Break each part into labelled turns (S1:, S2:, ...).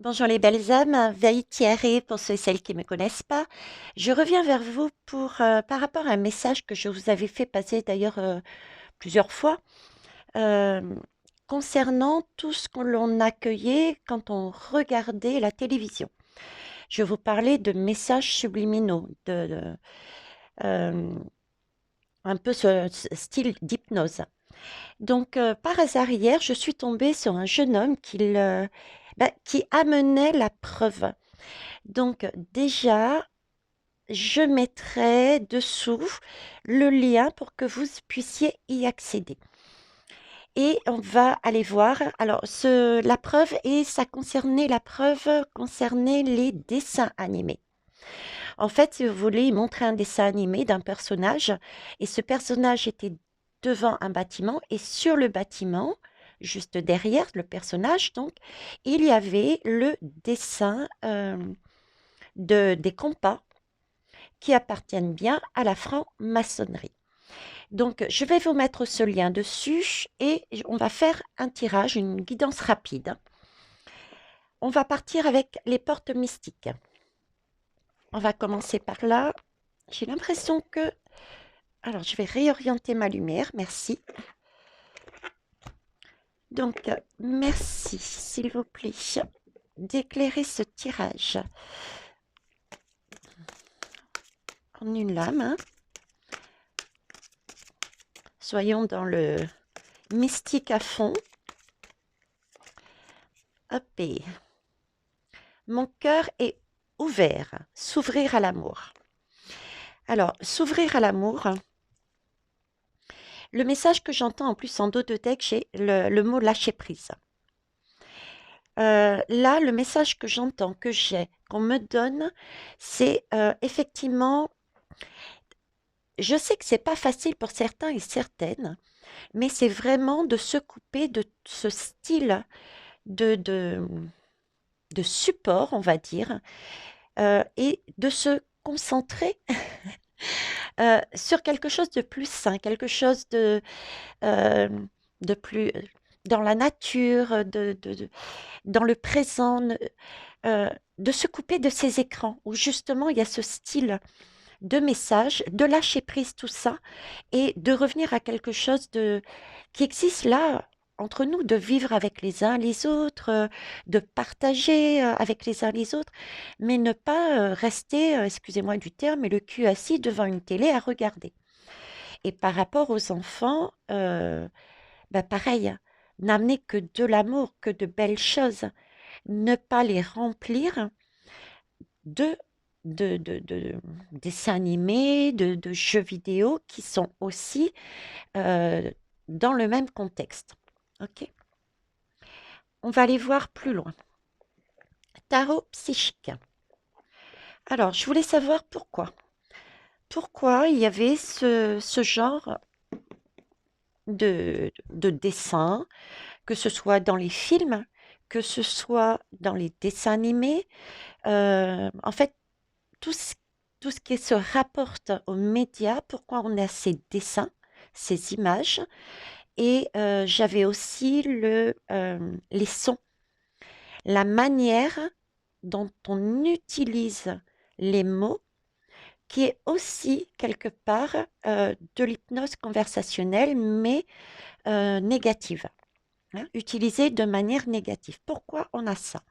S1: Bonjour les belles âmes, Veille Thierry pour ceux et celles qui ne me connaissent pas. Je reviens vers vous par rapport à un message que je vous avais fait passer d'ailleurs plusieurs fois euh, concernant tout ce que l'on accueillait quand on regardait la télévision. Je vous parlais de messages subliminaux, euh, un peu ce style d'hypnose. Donc, par hasard, hier, je suis tombée sur un jeune homme qui amenait la preuve. Donc déjà, je mettrai dessous le lien pour que vous puissiez y accéder. Et on va aller voir. Alors, la preuve, et ça concernait la preuve concernait les dessins animés. En fait, si vous voulez, il montrait un dessin animé d'un personnage, et ce personnage était devant un bâtiment, et sur le bâtiment, juste derrière le personnage, donc, il y avait le dessin des compas qui appartiennent bien à la franc-maçonnerie. Donc, je vais vous mettre ce lien dessus et on va faire un tirage, une guidance rapide. On va partir avec les portes mystiques. On va commencer par là. J'ai l'impression que... Alors, je vais réorienter ma lumière, merci. Donc, merci, s'il vous plaît, d'éclairer ce tirage en une lame. Hein. Soyons dans le mystique à fond. Hop, et mon cœur est ouvert, s'ouvrir à l'amour. Alors, s'ouvrir à l'amour, le message que j'entends en plus en dos de deck, j'ai le mot lâcher prise. Là, le message que j'entends, que j'ai, qu'on me donne, c'est effectivement, je sais que c'est pas facile pour certains et certaines, mais c'est vraiment de se couper de ce style de, de, de support, on va dire, et de se concentrer sur quelque chose de plus sain, quelque chose euh, de plus dans la nature, dans le présent, de se couper de ces écrans où justement il y a ce style de message, de lâcher prise tout ça et de revenir à quelque chose qui existe là entre nous, de vivre avec les uns les autres, de partager avec les uns les autres, mais ne pas rester, excusez-moi du terme, mais le cul assis devant une télé à regarder. Et par rapport aux enfants, bah pareil, hein, n'amener que de l'amour, que de belles choses, ne pas les remplir de, de dessins animés, de jeux vidéo qui sont aussi euh, dans le même contexte. Ok. On va aller voir plus loin. Tarot psychique. Alors, je voulais savoir pourquoi. Pourquoi il y avait ce genre de dessin, que ce soit dans les films, que ce soit dans les dessins animés. En fait, tout ce, tout ce qui se rapporte aux médias, pourquoi on a ces dessins, ces images. Et j'avais aussi les sons, la manière dont on utilise les mots, qui est aussi quelque part de l'hypnose conversationnelle, mais négative, hein, utilisée de manière négative. Pourquoi on a ça?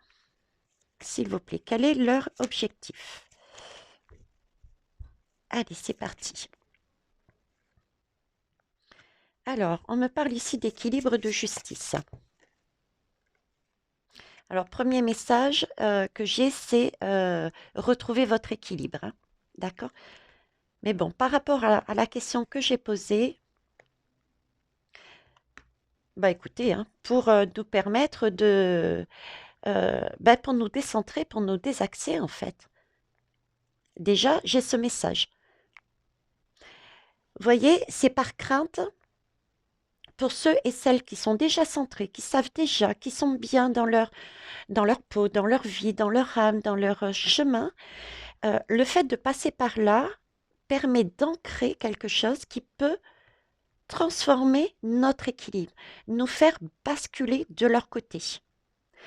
S1: S'il vous plaît, quel est leur objectif? Allez, c'est parti. Alors, on me parle ici d'équilibre de justice. Alors, premier message que j'ai, c'est retrouver votre équilibre. Hein. D'accord? Mais bon, par rapport à la question que j'ai posée, bah écoutez, hein, pour nous permettre pour nous décentrer, pour nous désaxer en fait. Déjà, j'ai ce message. Vous voyez, c'est par crainte pour ceux et celles qui sont déjà centrés, qui savent déjà, qui sont bien dans leur peau, dans leur vie, dans leur âme, dans leur chemin. Le fait de passer par là permet d'ancrer quelque chose qui peut transformer notre équilibre, nous faire basculer de leur côté.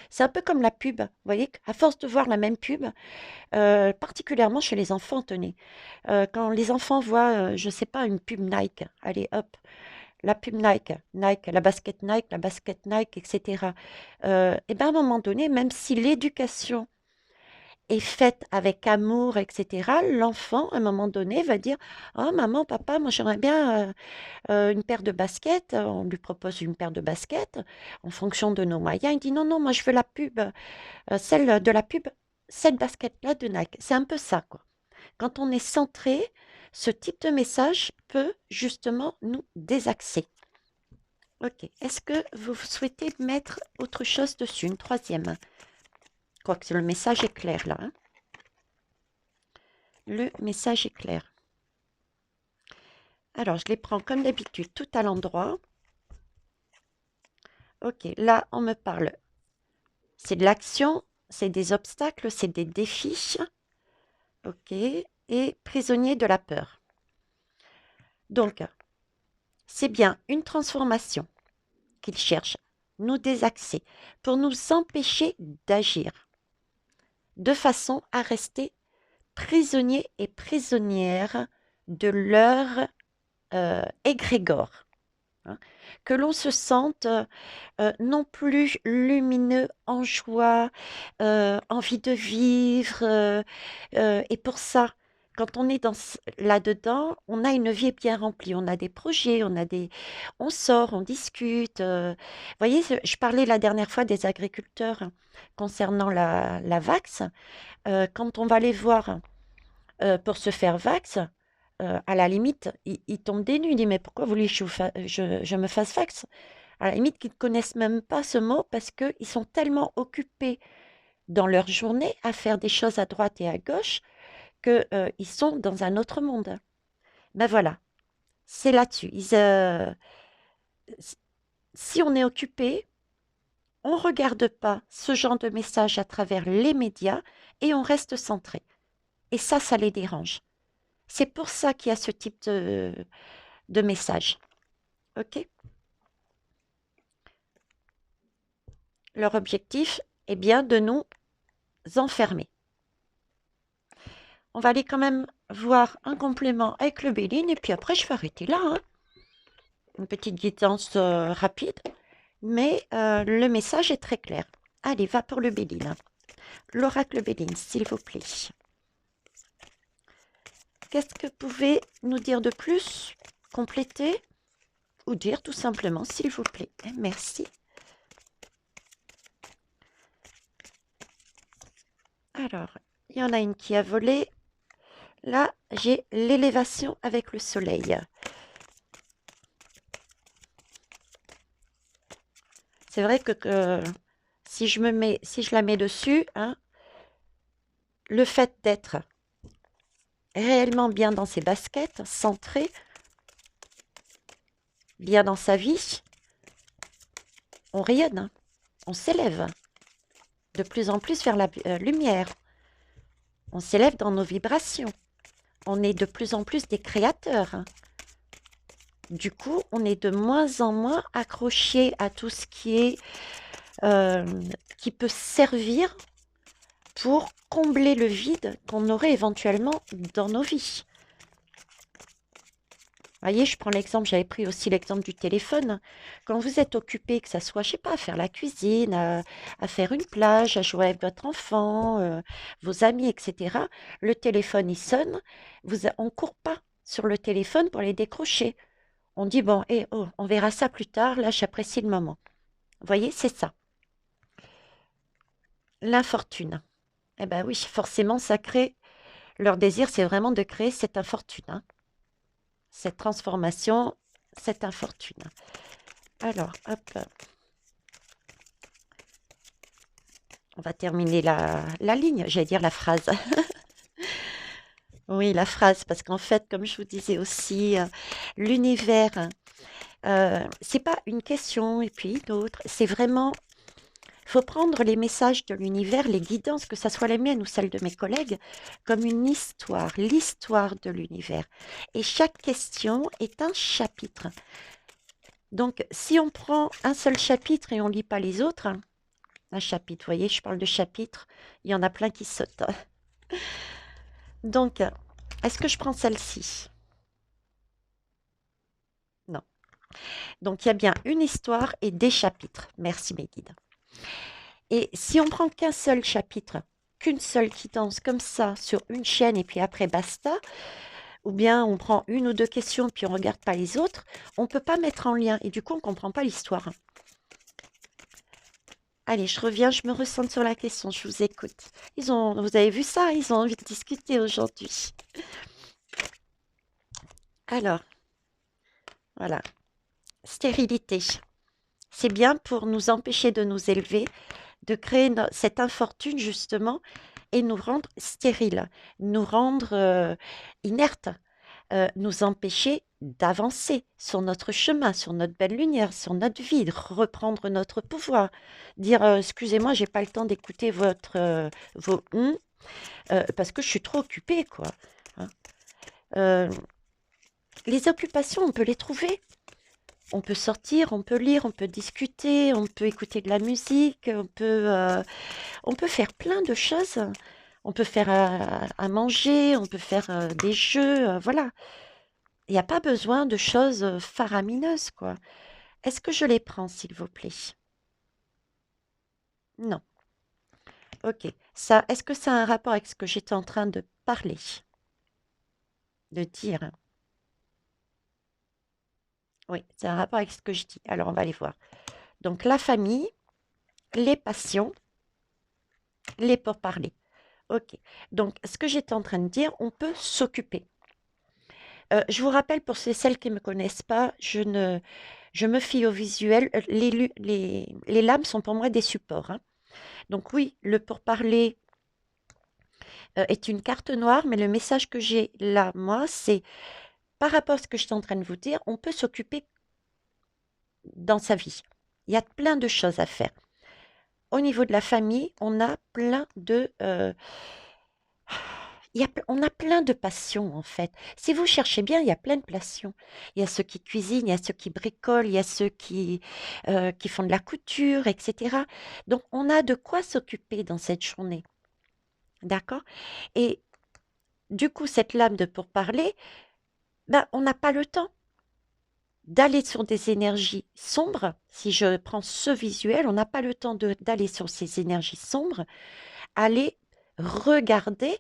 S1: C'est un peu comme la pub. Vous voyez, à force de voir la même pub, particulièrement chez les enfants, tenez. Quand les enfants voient, je sais pas, une pub Nike, allez hop, la pub Nike, Nike, la basket Nike, etc. Et bien à un moment donné, même si l'éducation est faite avec amour, etc., l'enfant, à un moment donné, va dire: «Oh maman, papa, moi j'aimerais bien une paire de baskets». On lui propose une paire de baskets en fonction de nos moyens. Il dit: «Non, non, moi je veux la pub, celle de la pub, cette basket-là de Nike». C'est un peu ça, quoi. Quand on est centré, ce type de message peut justement nous désaxer. Ok. Est-ce que vous souhaitez mettre autre chose dessus, une troisième? Quoique le message est clair là, hein. Le message est clair. Alors, je les prends comme d'habitude, tout à l'endroit. Ok, là, on me parle. C'est de l'action, c'est des obstacles, c'est des défis. Ok, et prisonnier de la peur. Donc, c'est bien une transformation qu'ils cherchent, nous désaxer, pour nous empêcher d'agir, de façon à rester prisonniers et prisonnières de leur égrégore, hein. Que l'on se sente non plus lumineux, en joie, envie de vivre. Et pour ça, quand on est là-dedans, on a une vie bien remplie. On a des projets, on sort, on discute. Vous voyez, je parlais la dernière fois des agriculteurs, hein, concernant la vax. Quand on va les voir pour se faire vax, à la limite, ils tombent des nues. Ils disent: «Mais pourquoi vous voulez que je me fasse vax?» À la limite, qu'ils ne connaissent même pas ce mot parce qu'ils sont tellement occupés dans leur journée à faire des choses à droite et à gauche que, ils sont dans un autre monde. Ben voilà, c'est là-dessus. Si on est occupé, on ne regarde pas ce genre de message à travers les médias et on reste centré. Et ça les dérange. C'est pour ça qu'il y a ce type de message. OK? Leur objectif est bien de nous enfermer. On va aller quand même voir un complément avec le Béline et puis après je vais arrêter là, hein. Une petite guidance rapide, mais le message est très clair. Allez, va pour le Béline. L'oracle Béline, s'il vous plaît. Qu'est-ce que vous pouvez nous dire de plus? Compléter ou dire tout simplement, s'il vous plaît. Merci. Alors, il y en a une qui a volé. Là, j'ai l'élévation avec le soleil. C'est vrai que si je la mets dessus, hein, le fait d'être réellement bien dans ses baskets, centré, bien dans sa vie, on rayonne, hein, on s'élève de plus en plus vers la lumière, on s'élève dans nos vibrations, on est de plus en plus des créateurs, hein. Du coup, on est de moins en moins accroché à tout ce qui peut servir pour combler le vide qu'on aurait éventuellement dans nos vies. Vous voyez, je prends l'exemple, j'avais pris aussi l'exemple du téléphone. Quand vous êtes occupé, que ça soit, je sais pas, à faire la cuisine, à faire une plage, à jouer avec votre enfant, vos amis, etc., le téléphone, il sonne, on ne court pas sur le téléphone pour les décrocher. On dit: «Bon, oh, on verra ça plus tard, là, j'apprécie le moment». Vous voyez, c'est ça. L'infortune. Eh ben oui, forcément, ça crée. Leur désir, c'est vraiment de créer cette infortune, hein. Cette transformation, cette infortune. Alors, hop. On va terminer la ligne, j'allais dire la phrase. Oui, la phrase, parce qu'en fait, comme je vous disais aussi, l'univers, c'est pas une question et puis une autre. C'est vraiment, il faut prendre les messages de l'univers, les guidances, que ça soit les miennes ou celles de mes collègues, comme une histoire, l'histoire de l'univers. Et chaque question est un chapitre. Donc, si on prend un seul chapitre et on lit pas les autres, Un chapitre, vous voyez, je parle de chapitre, il y en a plein qui sautent. Donc, est-ce que je prends celle-ci? Non. Donc, il y a bien une histoire et des chapitres. Merci mes guides. Et si on prend qu'un seul chapitre, qu'une seule qui danse comme ça sur une chaîne et puis après basta, ou bien on prend une ou deux questions puis on regarde pas les autres, on peut pas mettre en lien et du coup on comprend pas l'histoire. Allez, je reviens, je me ressens sur la question, je vous écoute. Vous avez vu ça, ils ont envie de discuter aujourd'hui. Alors, voilà, stérilité. C'est bien pour nous empêcher de nous élever, de créer cette infortune justement et nous rendre stériles, nous rendre inertes, nous empêcher d'avancer sur notre chemin, sur notre belle lumière, sur notre vie, de reprendre notre pouvoir, dire excusez-moi, j'ai pas le temps d'écouter vos parce que je suis trop occupée quoi. Hein. Euh, les occupations, on peut les trouver. On peut sortir, on peut lire, on peut discuter, on peut écouter de la musique, on peut faire plein de choses. On peut faire à manger, on peut faire des jeux, voilà. Il n'y a pas besoin de choses faramineuses, quoi. Est-ce que je les prends, s'il vous plaît? Non. Ok. Ça, est-ce que ça a un rapport avec ce que j'étais en train de parler, de dire? Oui, c'est un rapport avec ce que je dis. Alors, on va aller voir. Donc, la famille, les passions, les pourparlers. Ok. Donc, ce que j'étais en train de dire, on peut s'occuper. Je vous rappelle, pour celles qui ne me connaissent pas, je me fie au visuel. Les lames sont pour moi des supports. Hein. Donc oui, le pourparler est une carte noire, mais le message que j'ai là, moi, c'est par rapport à ce que je suis en train de vous dire, on peut s'occuper dans sa vie. Il y a plein de choses à faire. Au niveau de la famille, on a plein de on a plein de passions en fait. Si vous cherchez bien, il y a plein de passions. Il y a ceux qui cuisinent, il y a ceux qui bricolent, il y a ceux qui font de la couture, etc. Donc, on a de quoi s'occuper dans cette journée. D'accord? Et du coup, cette lame de pourparler, ben, on n'a pas le temps d'aller sur des énergies sombres. Si je prends ce visuel, on n'a pas le temps d'aller sur ces énergies sombres, aller regarder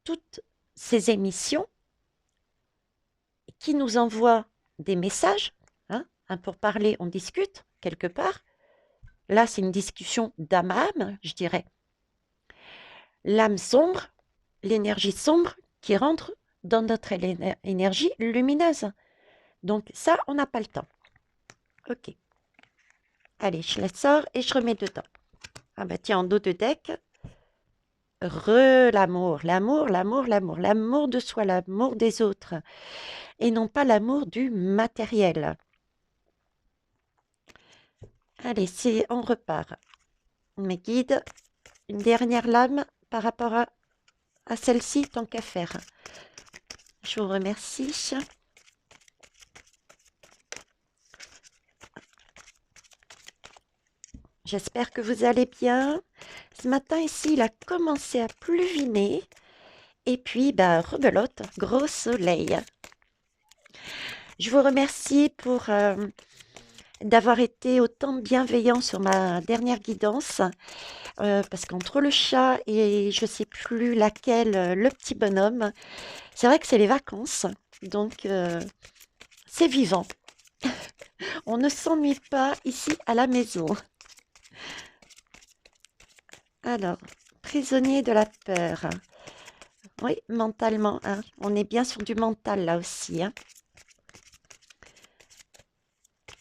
S1: toutes ces émissions qui nous envoie des messages, hein, pour parler, on discute quelque part. Là, c'est une discussion d'âme à âme, je dirais. L'âme sombre, l'énergie sombre qui rentre dans notre énergie lumineuse. Donc ça, on n'a pas le temps. Ok. Allez, je la sors et je remets dedans. Ah bah tiens, en dos de deck, l'amour, l'amour, l'amour, l'amour, l'amour de soi, l'amour des autres, et non pas l'amour du matériel. Allez, on repart. Mes guides, une dernière lame par rapport à celle-ci, tant qu'à faire. Je vous remercie. J'espère que vous allez bien. Ce matin, ici, il a commencé à pluviner. Et puis, bah, rebelote, gros soleil. Je vous remercie pour d'avoir été autant bienveillant sur ma dernière guidance. Parce qu'entre le chat et je sais plus laquelle, le petit bonhomme, c'est vrai que c'est les vacances. Donc, c'est vivant. On ne s'ennuie pas ici à la maison. Alors, prisonnier de la peur. Oui, mentalement, hein. On est bien sur du mental là aussi. Hein.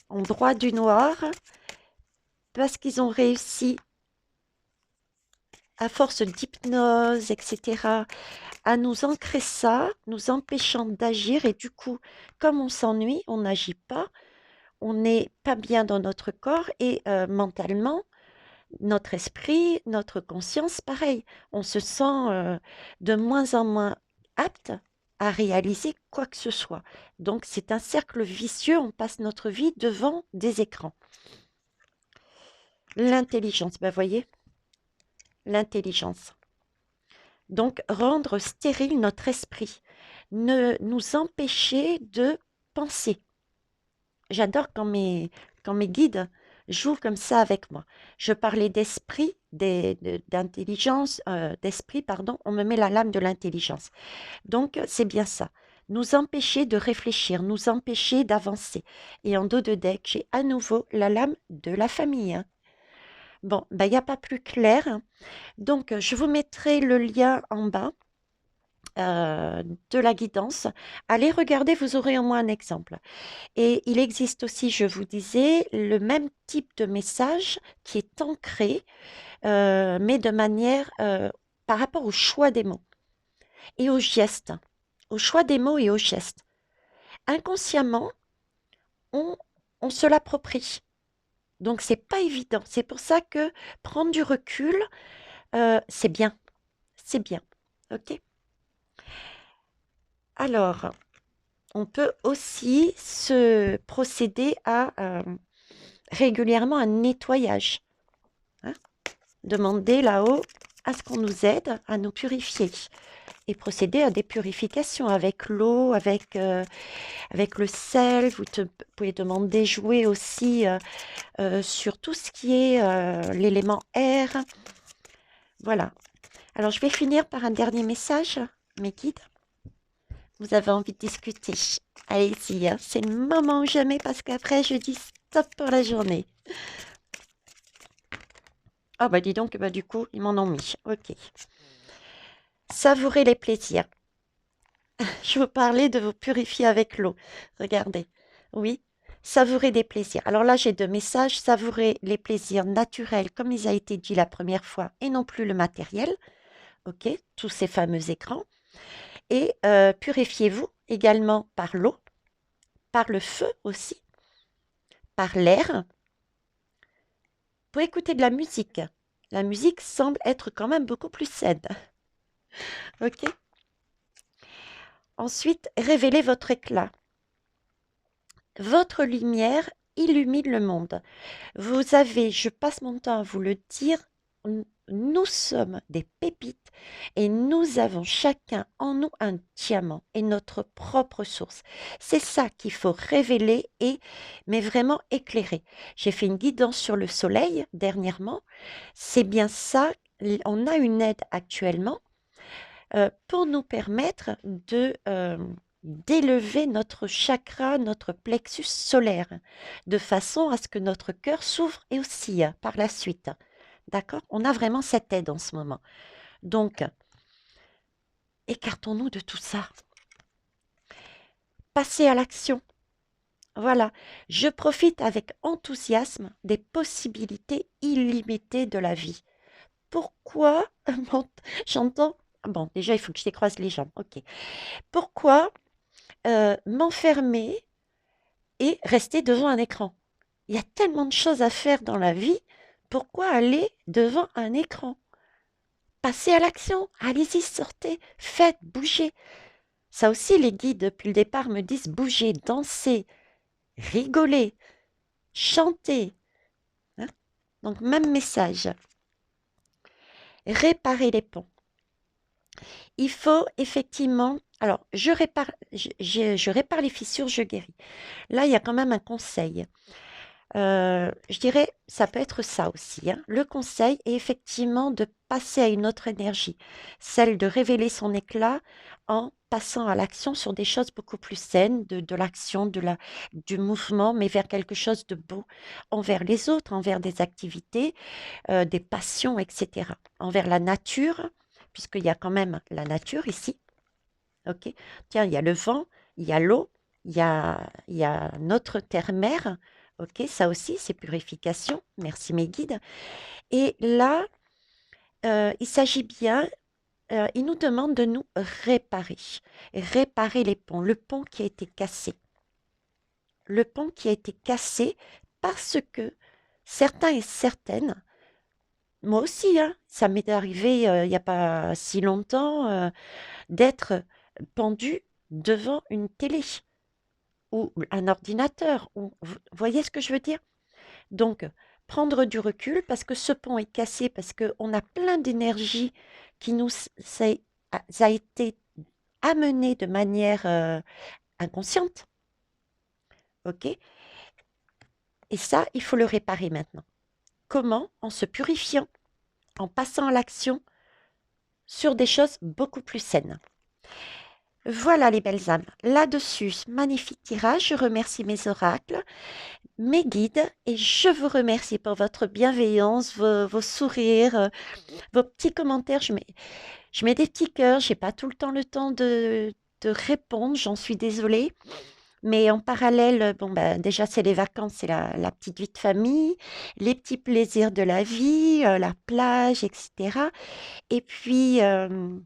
S1: En droit du noir, parce qu'ils ont réussi, à force d'hypnose, etc., à nous ancrer ça, nous empêchant d'agir. Et du coup, comme on s'ennuie, on n'agit pas, on n'est pas bien dans notre corps et mentalement, notre esprit, notre conscience, pareil. On se sent de moins en moins apte à réaliser quoi que ce soit. Donc c'est un cercle vicieux, on passe notre vie devant des écrans. L'intelligence, ben voyez, l'intelligence. Donc, rendre stérile notre esprit, ne nous empêcher de penser. J'adore quand mes guides jouent comme ça avec moi. Je parlais d'esprit, d'intelligence, d'esprit, pardon, on me met la lame de l'intelligence. Donc, c'est bien ça. Nous empêcher de réfléchir, nous empêcher d'avancer. Et en dos de deck, j'ai à nouveau la lame de la famille, hein. Bon, ben, il n'y a pas plus clair. Donc, je vous mettrai le lien en bas de la guidance. Allez regarder, vous aurez au moins un exemple. Et il existe aussi, je vous disais, le même type de message qui est ancré, mais de manière par rapport au choix des mots et aux gestes, au choix des mots et aux gestes. Inconsciemment, on, on se l'approprie. Donc, c'est pas évident. C'est pour ça que prendre du recul, c'est bien. C'est bien. OK? Alors, on peut aussi se procéder à régulièrement un nettoyage, hein. Demander là-haut à ce qu'on nous aide à nous purifier et procéder à des purifications avec l'eau, avec le sel. Pouvez demander jouer aussi sur tout ce qui est l'élément air. Voilà. Alors, je vais finir par un dernier message, mes guides. Vous avez envie de discuter. Allez-y, hein. C'est le moment ou jamais parce qu'après, je dis stop pour la journée. Ah bah dis donc, bah du coup, ils m'en ont mis. Ok. Savourez les plaisirs. Je vous parlais de vous purifier avec l'eau. Regardez. Oui, savourer des plaisirs. Alors là, j'ai deux messages. Savourer les plaisirs naturels, comme il a été dit la première fois, et non plus le matériel. Ok, tous ces fameux écrans. Et purifiez-vous également par l'eau, par le feu aussi, par l'air. Pour écouter de la musique. La musique semble être quand même beaucoup plus saine. Ok. Ensuite, révélez votre éclat. Votre lumière illumine le monde. Vous avez, je passe mon temps à vous le dire, nous sommes des pépites et nous avons chacun en nous un diamant et notre propre source. C'est ça qu'il faut révéler et, mais vraiment éclairer. J'ai fait une guidance sur le soleil dernièrement. C'est bien ça. On a une aide actuellement pour nous permettre d'élever notre chakra, notre plexus solaire, de façon à ce que notre cœur s'ouvre et oscille par la suite. D'accord? On a vraiment cette aide en ce moment. Donc, écartons-nous de tout ça. Passez à l'action. Voilà, je profite avec enthousiasme des possibilités illimitées de la vie. Pourquoi j'entends... Bon, déjà, il faut que je décroise les jambes. Ok. Pourquoi m'enfermer et rester devant un écran? Il y a tellement de choses à faire dans la vie. Pourquoi aller devant un écran? Passez à l'action. Allez-y, sortez, faites, bougez. Ça aussi, les guides, depuis le départ, me disent bouger, danser, rigoler, chanter, hein. Donc, même message. Réparer les ponts. Il faut effectivement... Alors, je répare les fissures, je guéris. Là, il y a quand même un conseil. Je dirais, ça peut être ça aussi, hein. Le conseil est effectivement de passer à une autre énergie, celle de révéler son éclat en passant à l'action sur des choses beaucoup plus saines, de l'action, du mouvement, mais vers quelque chose de beau envers les autres, envers des activités, des passions, etc. Envers la nature, puisqu'il y a quand même la nature ici. Ok. Tiens, il y a le vent, il y a l'eau, il y a notre terre-mère. Ok, ça aussi, c'est purification. Merci mes guides. Et là, il s'agit bien, il nous demande de nous réparer. Réparer les ponts. Le pont qui a été cassé. Le pont qui a été cassé parce que certains et certaines, moi aussi, hein, ça m'est arrivé il n'y a pas si longtemps d'être pendu devant une télé ou un ordinateur. Vous voyez ce que je veux dire? Donc, prendre du recul parce que ce pont est cassé, parce qu'on a plein d'énergie qui nous a été amenée de manière inconsciente, ok? Et ça, il faut le réparer maintenant. Comment? En se purifiant, en passant à l'action sur des choses beaucoup plus saines. Voilà les belles âmes. Là-dessus, magnifique tirage. Je remercie mes oracles, mes guides et je vous remercie pour votre bienveillance, vos sourires, vos petits commentaires. Je mets des petits cœurs. J'ai pas tout le temps de répondre. J'en suis désolée. Mais en parallèle, bon, bah, déjà, c'est les vacances, c'est la petite vie de famille, les petits plaisirs de la vie, la plage, etc. Et puis, euh,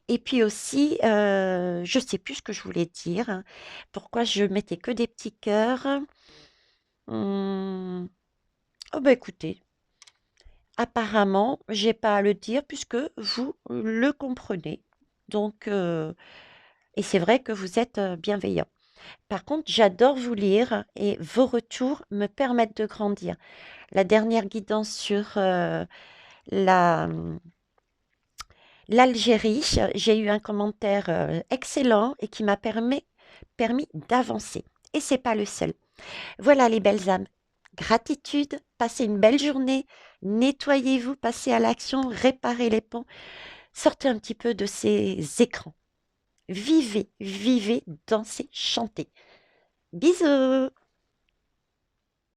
S1: et puis aussi, je sais plus ce que je voulais dire, hein. Pourquoi je mettais que des petits cœurs? Hmm. Oh bah écoutez, apparemment, j'ai pas à le dire puisque vous le comprenez. Donc, et c'est vrai que vous êtes bienveillant. Par contre, j'adore vous lire et vos retours me permettent de grandir. La dernière guidance sur la, l'Algérie, j'ai eu un commentaire excellent et qui m'a permis d'avancer. Et c'est pas le seul. Voilà les belles âmes. Gratitude, passez une belle journée, nettoyez-vous, passez à l'action, réparez les ponts, sortez un petit peu de ces écrans. Vivez, vivez, dansez, chantez. Bisous!